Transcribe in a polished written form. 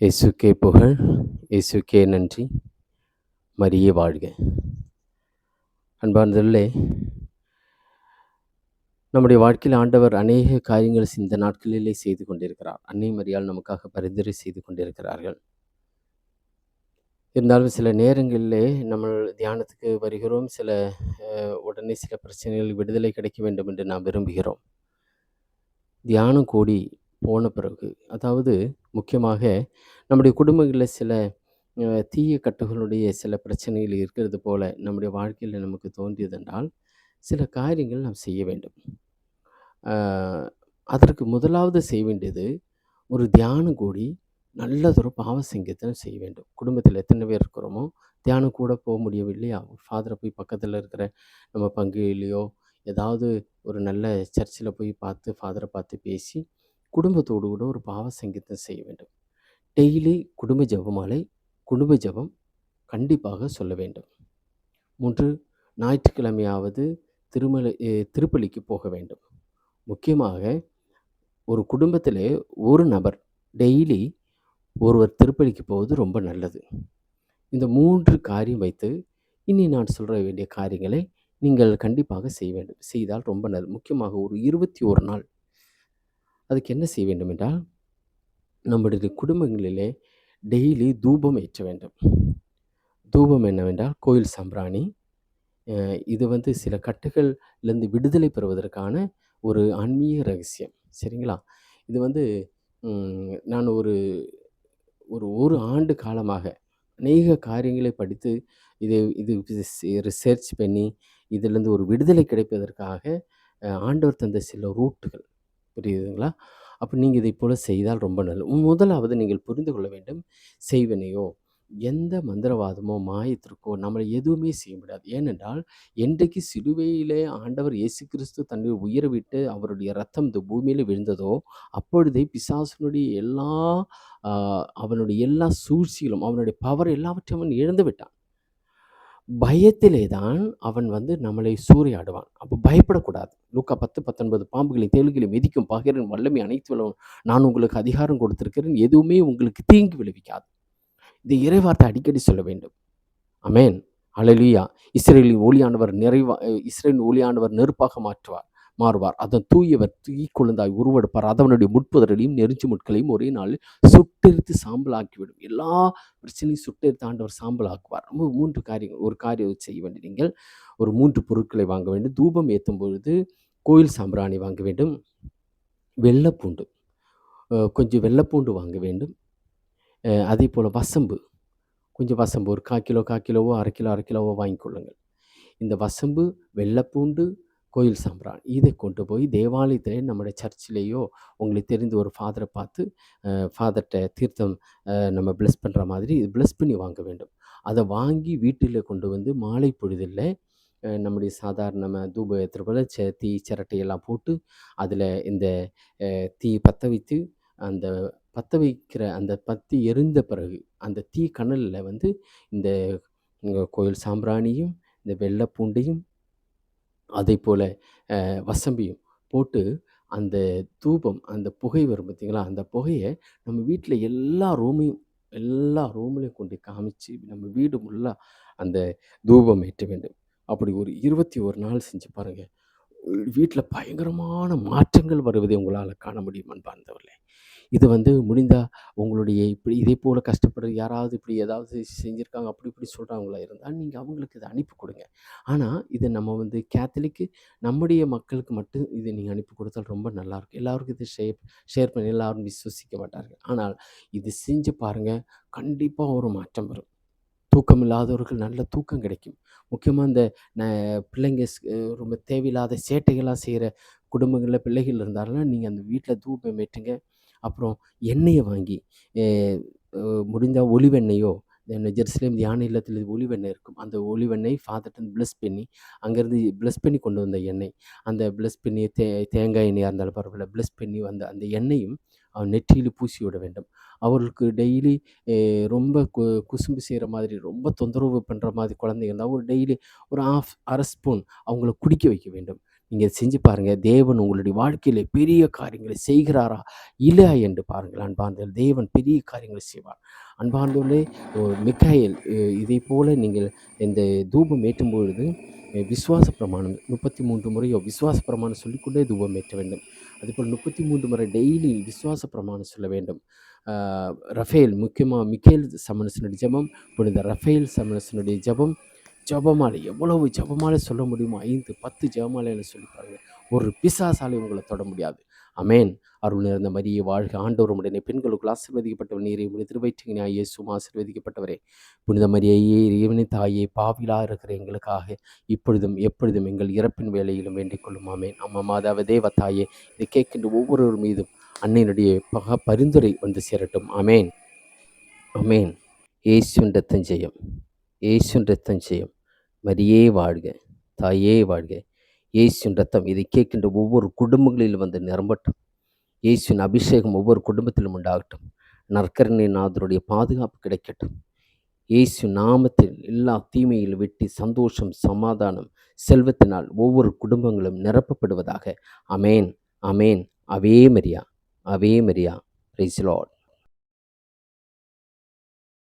இயேசுக்கே புகழ், இயேசுக்கே நன்றி, மரியே வாழ்க. அன்பார்ந்தவர்களே, நம்முடைய வாழ்க்கையில் ஆண்டவர் அநேக காரியங்கள் இந்த நாட்களிலே செய்து கொண்டிருக்கிறார். அன்னை மரியாள் நமக்காக பரிந்துரை செய்து கொண்டிருக்கிறார்கள். இருந்தாலும் சில நேரங்களிலே நம்ம தியானத்துக்கு வருகிறோம். உடனே சில பிரச்சனைகள் விடுதலை கிடைக்க வேண்டும் என்று நாம் விரும்புகிறோம். தியானம் கூடி போன பிறகு, அதாவது முக்கியமாக நம்முடைய குடும்பங்களில் சில தீய கட்டுகளுடைய சில பிரச்சனைகள் இருக்கிறது போல நம்முடைய வாழ்க்கையில் நமக்கு தோன்றியதென்றால், சில காரியங்கள் நாம் செய்ய வேண்டும். அதற்கு முதலாவது செய்ய வேண்டியது, ஒரு தியானம் கூடி நல்லதொரு பாவ சங்கீதம் செய்ய வேண்டும். குடும்பத்தில் எத்தனை பேர் இருக்கிறோமோ, தியானம் கூட போக முடியவில்லையா, ஃபாதரை போய் பக்கத்தில் இருக்கிற நம்ம பங்குலையோ ஏதாவது ஒரு நல்ல சர்ச்சில் போய் பார்த்து ஃபாதரை பார்த்து பேசி குடும்பத்தோடு கூட ஒரு பாவ சங்கீதம் செய்ய வேண்டும். டெய்லி குடும்ப ஜெபமாலை, குடும்ப ஜெபம் கண்டிப்பாக சொல்ல வேண்டும். 3, ஞாயிற்றுக்கிழமையாவது திருப்பலிக்கு போக வேண்டும். முக்கியமாக ஒரு குடும்பத்திலே ஒரு நபர் டெய்லி ஒருவர் திருப்பலிக்கு போவது ரொம்ப நல்லது. இந்த 3 காரியம் வைத்து இனி நான் சொல்ல வேண்டிய காரியங்களை நீங்கள் கண்டிப்பாக செய்ய வேண்டும். செய்தால் ரொம்ப நல்லது. முக்கியமாக ஒரு 21 நாள். அதுக்கு என்ன செய்ய வேண்டும் என்றால், நம்முடைய குடும்பங்களிலே டெய்லி தூபம் ஏற்ற வேண்டும். தூபம் என்னவென்றால் கோயில் சாம்பிராணி. இது சில கட்டுகள்லேருந்து விடுதலை பெறுவதற்கான ஒரு ஆன்மீக ரகசியம். சரிங்களா? இது நான் ஒரு ஆண்டு காலமாக அநேக காரியங்களை படித்து இது ரிசர்ச் பண்ணி இதிலேருந்து ஒரு விடுதலை கிடைப்பதற்காக ஆண்டவர் தந்த சில ரூட்டுகள். புரியுதுங்களா? அப்போ நீங்கள் இதை போல் செய்தால் ரொம்ப நல்லது. முதலாவது நீங்கள் புரிந்து கொள்ள வேண்டும், செய்வனையோ எந்த மந்திரவாதமோ மாயத்திற்கோ நம்மளை எதுவுமே செய்ய முடியாது. ஏனென்றால், என்றைக்கு சிலுவையிலே ஆண்டவர் இயேசு கிறிஸ்து தன்னை உயிரை விட்டு அவருடைய இரத்தம் இந்த பூமியில் விழுந்ததோ, அப்பொழுதே பிசாசனுடைய அவனுடைய எல்லா சூழ்ச்சிகளும், அவனுடைய பவர் எல்லாவற்றையும் அவன் இழந்து விட்டான். பயத்திலே தான் அவன் நம்மளை சூறையாடுவான். அப்போ பயப்படக்கூடாது. லூக்கா 10:19 பாம்புகளையும் தேள்களையும் மிதிக்கும் பகைவரின் வல்லமை அனைத்து நான் உங்களுக்கு அதிகாரம் கொடுத்திருக்கிறேன், எதுவுமே உங்களுக்கு தீங்கு விளைவிக்காது. இந்த இறைவார்த்தை அடிக்கடி சொல்ல வேண்டும். அமேன், அல்லேலூயா. இஸ்ரேலின் ஒளியானவர் நெருப்பாக மாறுவார். அதன் தூயவர் தீக்குழந்தாய் உருவெடுப்பார். அதவனுடைய முட்புதரையும் நெருஞ்சி முட்களையும் ஒரே நாளில் சுட்டெரித்து சாம்பல் ஆக்கிவிடும். எல்லா பிரச்சனையும் சுட்டெரித்து ஆண்டவர் சாம்பல் ஆக்குவார். 3 காரியங்கள். ஒரு காரியம் செய்ய வேண்டும். நீங்கள் ஒரு 3 பொருட்களை வாங்க வேண்டும். தூபம் ஏற்றும் பொழுது கோயில் சாம்பிராணி வாங்க வேண்டும். வெள்ளைப்பூண்டு, கொஞ்சம் வெள்ளைப்பூண்டு வாங்க வேண்டும். அதே போல் கொஞ்சம் வசம்பு ஒரு 1/4 கிலோவோ 1/2 கிலோவோ வாங்கிக்கொள்ளுங்கள். இந்த வசம்பு, வெள்ளைப்பூண்டு, கோயில் சாம்பிராணி இதை கொண்டு போய் தேவாலயத்திலே நம்முடைய சர்ச்சிலேயோ உங்களுக்கு தெரிந்த ஒரு ஃபாதரை பார்த்து ஃபாதர்கிட்ட தீர்த்தம் நம்ம ப்ளெஸ் பண்ணுற மாதிரி ப்ளெஸ் பண்ணி வாங்க வேண்டும். அதை வாங்கி வீட்டில் கொண்டு மாலை பொழுதில் நம்முடைய சாதாரண தூப ஏற்றுற போல தீ சிரட்டையெல்லாம் போட்டு அதில் இந்த தீ பற்ற வைத்து, அந்த பற்ற வைக்கிற அந்த பத்தி எரிந்த பிறகு அந்த தீ கனலில் இந்த கோயில் சாம்பிராணியும் இந்த வெள்ளைப்பூண்டையும் அதே போல் வசம்பியும் போட்டு அந்த தூபம், அந்த புகை வரும் பார்த்திங்களா, அந்த புகையை நம்ம வீட்டில் எல்லா ரூம்லேயும் கொண்டு காமிச்சு நம்ம வீடு ஃபுல்லாக அந்த தூபம் ஏற்ற வேண்டும். அப்படி ஒரு 21 நாள் செஞ்சு பாருங்கள். வீட்டில் பயங்கரமான மாற்றங்கள் வருவதை உங்களால் காண முடியும். அன்பார்ந்தவர்களே, இது முடிந்தால் உங்களுடைய இப்படி இதே போல் கஷ்டப்படுற யாராவது இப்படி ஏதாவது செஞ்சுருக்காங்க அப்படி இப்படி சொல்கிறவங்களா இருந்தால் நீங்கள் அவங்களுக்கு இதை அனுப்பி கொடுங்க. ஆனால் இதை நம்ம கேத்தலிக்கு நம்முடைய மக்களுக்கு மட்டும் இதை நீங்கள் அனுப்பி கொடுத்தால் ரொம்ப நல்லாயிருக்கும். எல்லாருக்கும் இதை ஷேர் பண்ணி எல்லாரும் விசுவசிக்க மாட்டார்கள். ஆனால் இது செஞ்சு பாருங்கள், கண்டிப்பாக ஒரு மாற்றம் வரும். தூக்கம் இல்லாதவர்கள் நல்ல தூக்கம் கிடைக்கும். முக்கியமாக இந்த பிள்ளைங்க ரொம்ப தேவையில்லாத சேட்டைகளாக செய்கிற குடும்பங்களில் பிள்ளைகள் இருந்தாலும் நீங்கள் அந்த வீட்டில் தூபம் ஏற்றுங்க. அப்புறம் எண்ணெயை வாங்கி முடிந்தால் ஒலிவெண்ணெயோ, ஜெருசலேம் தியான இல்லத்தில் ஒலிவெண்ணெய் இருக்கும். அந்த ஒலிவெண்ணெய் ஃபாதர்கிட்ட ப்ளெஸ் பண்ணி, அங்கேருந்து ப்ளெஸ் பண்ணி கொண்டு வந்த எண்ணெய், அந்த ப்ளெஸ் பண்ணி தேங்காய் எண்ணெயாக இருந்தாலும் பரவாயில்ல, ப்ளெஸ் பண்ணி வந்த அந்த எண்ணெயும் நெற்றியில் பூசி விட வேண்டும். அவர்களுக்கு டெய்லி ரொம்ப குசும்பு செய்கிற மாதிரி, ரொம்ப தொந்தரவு பண்ணுற மாதிரி குழந்தைங்க இருந்தால் ஒரு டெய்லி ஒரு அரை ஸ்பூன் அவங்கள குடிக்க வைக்க வேண்டும். நீங்கள் செஞ்சு பாருங்கள். தேவன் உங்களுடைய வாழ்க்கையில் பெரிய காரியங்களை செய்கிறாரா இல்லையா என்று பாருங்கள். அன்பார்ந்தவர்களே, தேவன் பெரிய காரியங்களை செய்வார். அன்பார்ந்தவர்களே, மிக்காயேல் இதை போல நீங்கள் இந்த தூபம் ஏற்றும் பொழுது விசுவாச பிரமாணம் 33 முறையோ விசுவாச பிரமாணம் சொல்லிக்கொண்டே தூபம் ஏற்ற வேண்டும். அதுபோல் 33 முறை டெய்லி விசுவாச பிரமாணம் சொல்ல வேண்டும். ரஃபேல் முக்கியமாக மிக்கேல் சமணசனுடைய ஜெபம், புனித ரஃபேல் சமணசனுடைய ஜெபம், ஜெபமாலை எவ்வளவு ஜெபமாலை சொல்ல முடியுமோ 5, 10 ஜெபமாலைன்னு சொல்லி பாருங்க. ஒரு பிசாசாலை உங்களை தொட முடியாது. அமேன். அருள் நிறைந்த மரியே வாழ்க, ஆண்டவர் உம்முடனே, பெண்களுக்குள் ஆசீர்வதிக்கப்பட்டவர் நீரே, உம்முடைய திருவயிற்றின் இயேசுவும் ஆசீர்வதிக்கப்பட்டவரே. புனித மரியே, இறைவனின் தாயே, பாவிலா இருக்கிற எங்களுக்காக இப்பொழுதும் எப்பொழுதும் எங்கள் இறப்பின் வேளையிலும் வேண்டிக் கொள்ளும். ஆமேன். அம்மா மாதாவே, தேவ தாயே, இதை கேட்கின்ற ஒவ்வொருவர் மீதும் அன்னையினுடைய பரிந்துரை வந்து சேரட்டும். அமேன். அமேன். இயேசுவின் ரத்தம் ஜெயம், இயேசுவின் ரத்தம் ஜெயம். மரியே வாழ்க, தாயே வாழ்க. இயேசுவின் ரத்தம் இதை கேட்கின்ற ஒவ்வொரு குடும்பங்களிலும் வந்து நிரம்பட்டும். இயேசுவின் அபிஷேகம் ஒவ்வொரு குடும்பத்திலும் உண்டாகட்டும். நற்கருணை நாதருடைய பாதுகாப்பு கிடைக்கட்டும். இயேசு நாமத்தில் எல்லா தீமையில் வெட்டி சந்தோஷம், சமாதானம், செல்வத்தினால் ஒவ்வொரு குடும்பங்களும் நிரப்பப்படுவதாக. Amen, amen. அவே மரியா, அவே மரியா. Praise the Lord.